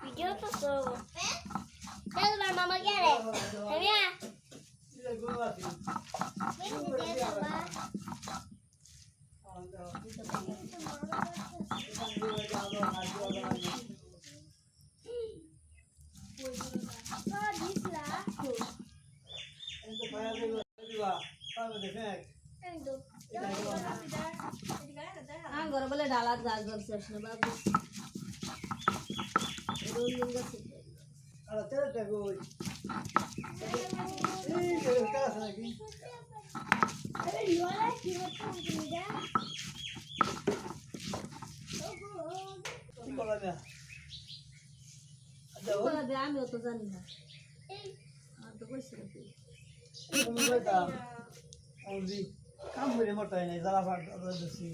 Video to solo. Tell my mama get it. Come here. ঘরে বলে ডালার গাছ ধরছিস না বাবু রঙিন গাছ আমিও তো জানি না তো বলছি কাম করে মোটাই নাই জ্বালা ফাট দিছি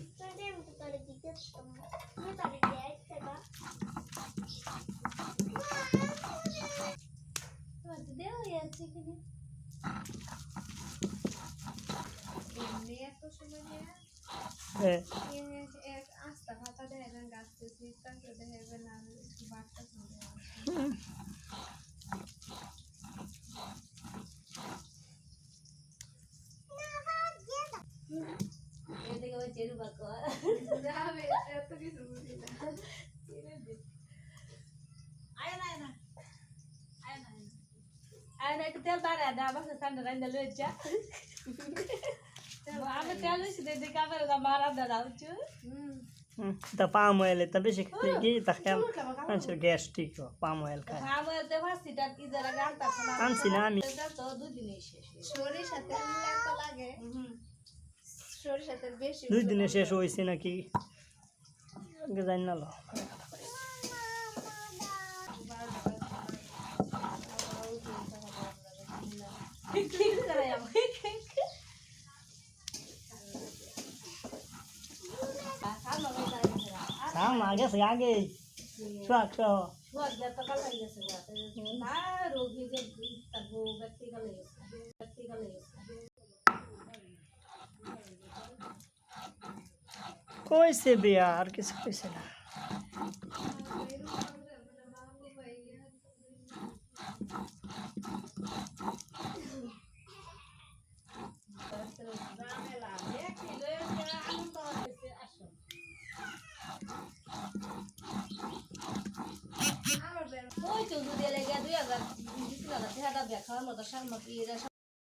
চেরু বাবা একটু তেল বাড়া দা বাস ঠান্ডা রান্না লইছা আমি তেল বেশি দিয়ে কাপড় মারা দাদা হচ্ছে তা পাম অয়েল তা বেশি খেলে কি তা খেয়াল মানুষের গ্যাস্ট্রিক পাম অয়েল খায় পাম অয়েল তে ফাসিটা কি যারা গানটা শোনা আনছি না আমি তো দুই দিনে শেষ সরিষা তেল এত লাগে সরিষা তেল বেশি 2 দিনে শেষ হইছে নাকি আগে জানি না লো ঠিক করে যাবো সাম আগে সে আগে ছুয়াক ছ ছুয়াক যত কাল হয়ে গেছে না রোগী যে তারপর ব্যক্তিগত কইছে বিয়া আর কিছু কইছে না ওই তো দুধে লেগে 2000 দিছিল না সেটা দেখার মতো সামনে